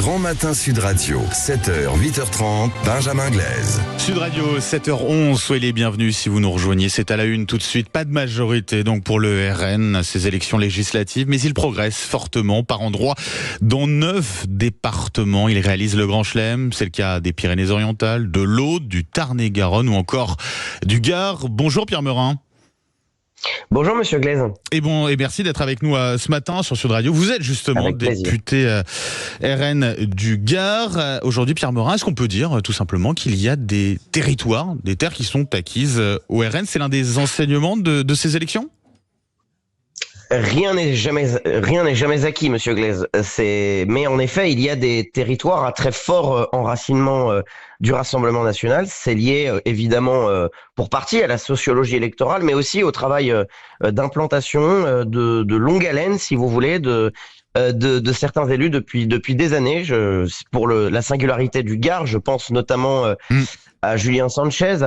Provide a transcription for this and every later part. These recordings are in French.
Grand Matin Sud Radio, 7h, 8h30, Benjamin Glaise. Sud Radio, 7h11, soyez les bienvenus si vous nous rejoignez. C'est à la une tout de suite. Pas de majorité donc pour le RN, ces élections législatives, mais il progresse fortement par endroits. Dans 9 départements, il réalise le Grand Chelem. C'est le cas des Pyrénées-Orientales, de l'Aude, du Tarn-et-Garonne ou encore du Gard. Bonjour Pierre Meurin. Bonjour Monsieur Glaise. Et merci d'être avec nous ce matin sur Sud Radio. Vous êtes justement député RN du Gard. Aujourd'hui, Pierre Meurin, est-ce qu'on peut dire tout simplement qu'il y a des territoires, des terres qui sont acquises au RN? C'est l'un des enseignements de ces élections? Rien n'est jamais acquis, Monsieur Glaise. Mais en effet, il y a des territoires à très fort enracinement du Rassemblement national. C'est lié évidemment pour partie à la sociologie électorale, mais aussi au travail d'implantation de longue haleine, si vous voulez, de certains élus depuis des années. Pour la singularité du Gard, je pense notamment à Julien Sanchez,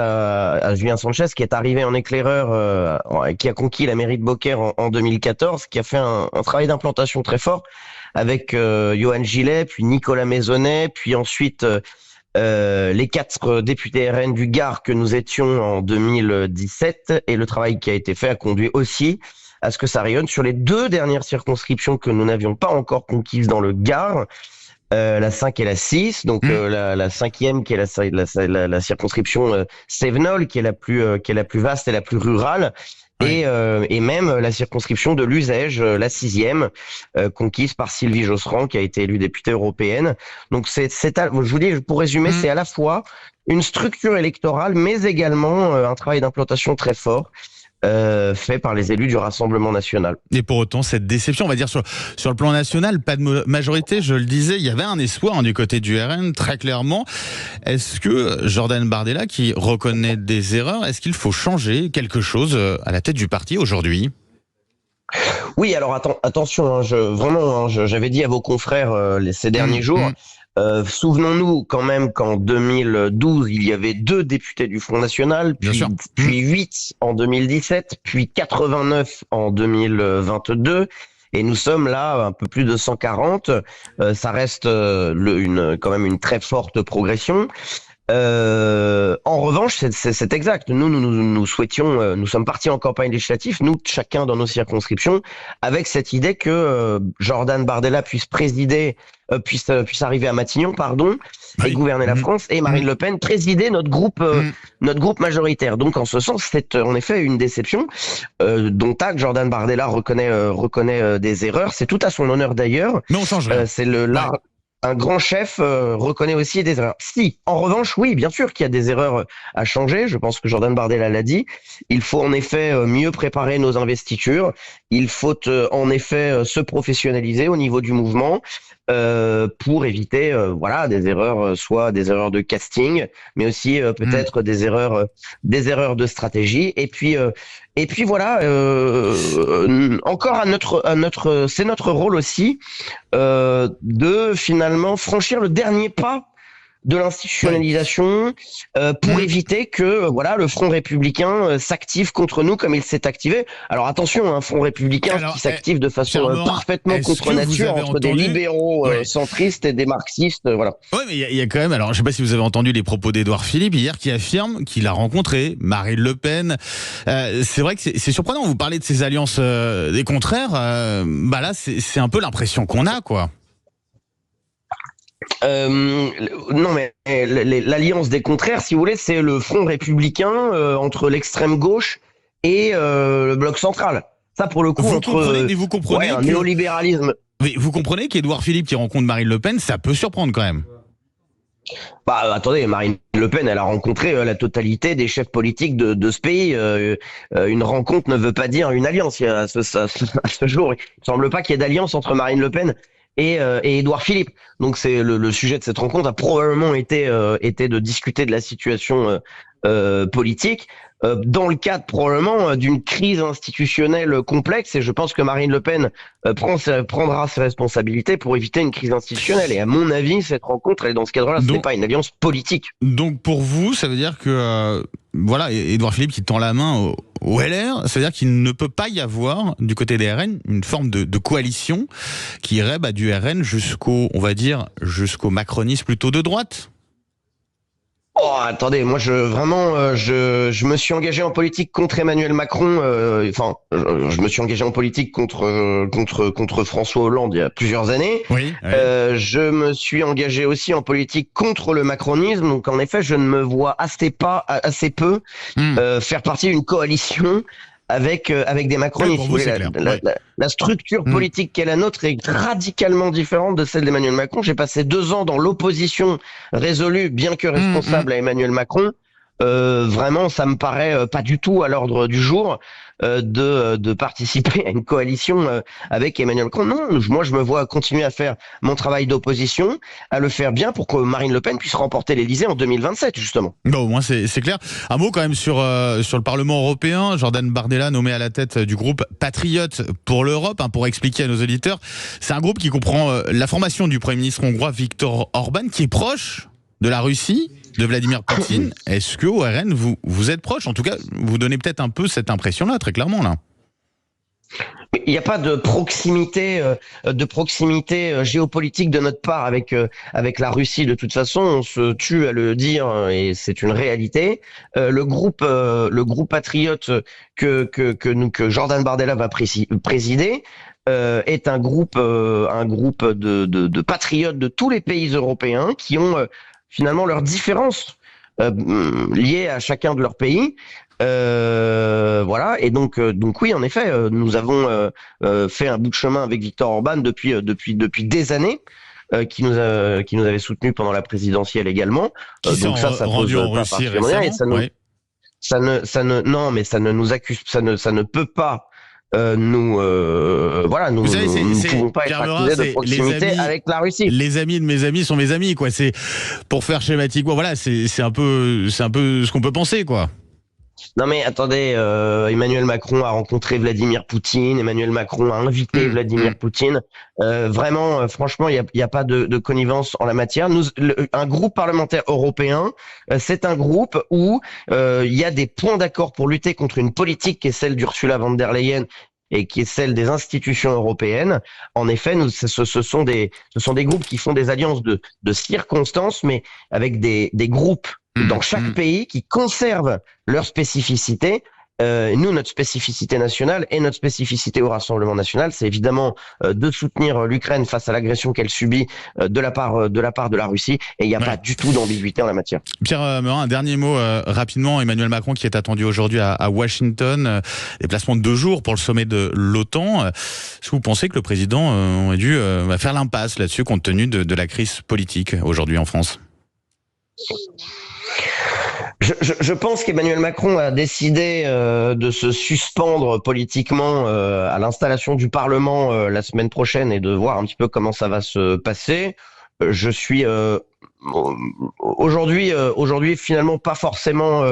qui est arrivé en éclaireur, qui a conquis la mairie de Beaucaire en 2014, qui a fait un travail d'implantation très fort avec Johan Gillet, puis Nicolas Maisonnet, puis ensuite les 4 députés RN du Gard que nous étions en 2017, et le travail qui a été fait a conduit aussi à ce que ça rayonne sur les 2 dernières circonscriptions que nous n'avions pas encore conquises dans le Gard, la 5 et la 6, donc la 5e qui est la circonscription Cévenol, qui est la plus vaste et la plus rurale, et même la circonscription de l'Uzège, la 6e, conquise par Sylvie Josserand, qui a été élue députée européenne. Donc je vous dis, pour résumer, c'est à la fois une structure électorale, mais également un travail d'implantation très fort, fait par les élus du Rassemblement national. Et pour autant, cette déception, on va dire sur le plan national, pas de majorité, je le disais, il y avait un espoir du côté du RN, très clairement. Est-ce que Jordan Bardella, qui reconnaît des erreurs, est-ce qu'il faut changer quelque chose à la tête du parti aujourd'hui ? Oui, alors attention, j'avais dit à vos frères ces derniers jours, souvenons-nous quand même qu'en 2012, il y avait 2 députés du Front National, puis 8 en 2017, puis 89 en 2022. Et nous sommes là un peu plus de 140. Ça reste quand même une très forte progression. En revanche, c'est exact. Nous souhaitions, nous sommes partis en campagne législative, nous chacun dans nos circonscriptions, avec cette idée que Jordan Bardella puisse arriver à Matignon, et gouverner la France, et Marine Le Pen présider notre groupe majoritaire. Donc en ce sens, c'est en effet une déception dont acte. Jordan Bardella reconnaît des erreurs. C'est tout à son honneur d'ailleurs. Mais on change rien. Un grand chef reconnaît aussi des erreurs. Si, en revanche, oui, bien sûr qu'il y a des erreurs à changer. Je pense que Jordan Bardella l'a dit. Il faut en effet mieux préparer nos investitures. Il faut en effet se professionnaliser au niveau du mouvement pour éviter des erreurs, soit des erreurs de casting, mais aussi peut-être des erreurs de stratégie. Et puis encore c'est notre rôle aussi de finalement franchir le dernier pas de l'institutionnalisation pour éviter que le Front républicain s'active contre nous comme il s'est activé. Alors attention, un Front républicain qui s'active de façon parfaitement contre nature entre des libéraux centristes et des marxistes, voilà. Oui, mais il y a quand même, alors je ne sais pas si vous avez entendu les propos d'Édouard Philippe hier, qui affirme qu'il a rencontré Marine Le Pen. C'est vrai que c'est surprenant, vous parlez de ces alliances des contraires, là c'est un peu l'impression qu'on a, quoi. Non, mais l'alliance des contraires, si vous voulez, c'est le Front républicain entre l'extrême gauche et le bloc central. Ça, pour le coup, vous comprenez un néolibéralisme. Mais vous comprenez qu'Édouard Philippe qui rencontre Marine Le Pen, ça peut surprendre quand même. Attendez, Marine Le Pen, elle a rencontré la totalité des chefs politiques de ce pays. Une rencontre ne veut pas dire une alliance. À ce jour, il ne semble pas qu'il y ait d'alliance entre Marine Le Pen et Édouard Philippe. Donc c'est le sujet de cette rencontre a probablement été de discuter de la situation politique dans le cadre probablement d'une crise institutionnelle complexe, et je pense que Marine Le Pen prendra ses responsabilités pour éviter une crise institutionnelle. Et à mon avis, cette rencontre, elle est dans ce cadre-là, ce n'est pas une alliance politique. Donc pour vous, ça veut dire que voilà, Édouard Philippe qui tend la main au LR, c'est-à-dire qu'il ne peut pas y avoir du côté des RN une forme de coalition qui irait du RN on va dire, jusqu'au macronisme plutôt de droite. Oh, attendez, moi je me suis engagé en politique contre Emmanuel Macron. Je me suis engagé en politique contre François Hollande il y a plusieurs années. Oui. Je me suis engagé aussi en politique contre le macronisme. Donc en effet, je ne me vois assez peu faire partie d'une coalition avec des macronistes. Vous, La structure politique qu'est la nôtre est radicalement différente de celle d'Emmanuel Macron. J'ai passé 2 ans dans l'opposition résolue, bien que responsable à Emmanuel Macron. Vraiment, ça me paraît pas du tout à l'ordre du jour de participer à une coalition avec Emmanuel Macron. Non, moi je me vois continuer à faire mon travail d'opposition, à le faire bien pour que Marine Le Pen puisse remporter l'Élysée en 2027 justement. Bon, au moins c'est clair. Un mot quand même sur le Parlement européen. Jordan Bardella nommé à la tête du groupe Patriotes pour l'Europe, pour expliquer à nos auditeurs. C'est un groupe qui comprend la formation du Premier ministre hongrois Viktor Orban, qui est proche de la Russie, de Vladimir Poutine. Est-ce que au RN, vous êtes proche? En tout cas, vous donnez peut-être un peu cette impression-là, très clairement, là. Il n'y a pas de proximité géopolitique de notre part avec la Russie. De toute façon, on se tue à le dire et c'est une réalité. Le groupe Patriote que Jordan Bardella va présider est un groupe de patriotes de tous les pays européens qui ont finalement leurs différences liées à chacun de leurs pays. Voilà, et donc oui, en effet, nous avons fait un bout de chemin avec Viktor Orban depuis des années, qui nous avait soutenus pendant la présidentielle également. Donc ça pose pas particulièrement, et ça ne nous accuse, ça ne peut pas nous ne pouvons pas être accusés de proximité avec la Russie. Les amis de mes amis sont mes amis, quoi. C'est pour faire schématiquement, voilà, c'est un peu ce qu'on peut penser, quoi. Non mais attendez, Emmanuel Macron a rencontré Vladimir Poutine, Emmanuel Macron a invité Vladimir Poutine. Vraiment, franchement, il y a pas de connivence en la matière. Un groupe parlementaire européen, c'est un groupe où il y a des points d'accord pour lutter contre une politique qui est celle d'Ursula von der Leyen et qui est celle des institutions européennes. En effet, ce sont des groupes qui font des alliances de circonstances, mais avec des groupes dans chaque pays qui conservent leur spécificité. Nous, notre spécificité nationale et notre spécificité au Rassemblement national, c'est évidemment de soutenir l'Ukraine face à l'agression qu'elle subit de la part de la Russie, et il n'y a pas du tout d'ambiguïté en la matière. Pierre Merin, un dernier mot rapidement. Emmanuel Macron qui est attendu aujourd'hui à Washington, déplacement de 2 jours pour le sommet de l'OTAN. Est-ce que vous pensez que le président aurait dû faire l'impasse là-dessus compte tenu de la crise politique aujourd'hui en France ? Je pense qu'Emmanuel Macron a décidé de se suspendre politiquement à l'installation du Parlement la semaine prochaine et de voir un petit peu comment ça va se passer. Je suis aujourd'hui finalement pas forcément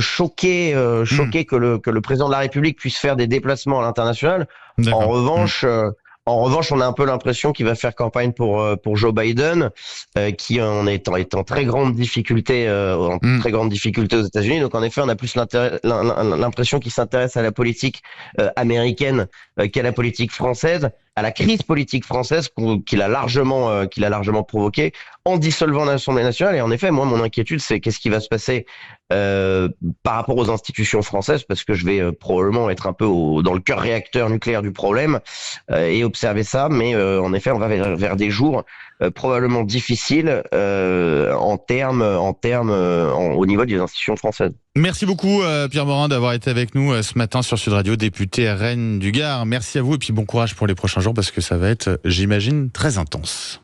choqué que le président de la République puisse faire des déplacements à l'international. En revanche, on a un peu l'impression qu'il va faire campagne pour Joe Biden, qui est en très grande difficulté, aux États-Unis. Donc en effet, on a plus l'impression qu'il s'intéresse à la politique américaine qu'à la politique française, à la crise politique française qu'il a largement provoquée en dissolvant l'Assemblée nationale. Et en effet, moi, mon inquiétude, c'est qu'est-ce qui va se passer par rapport aux institutions françaises, parce que je vais probablement être un peu dans le cœur réacteur nucléaire du problème et observer ça. Mais en effet, on va vers des jours probablement difficiles au niveau des institutions françaises. Merci beaucoup Pierre Merin d'avoir été avec nous ce matin sur Sud Radio, député RN du Gard. Merci à vous et puis bon courage pour les prochains jours parce que ça va être, j'imagine, très intense.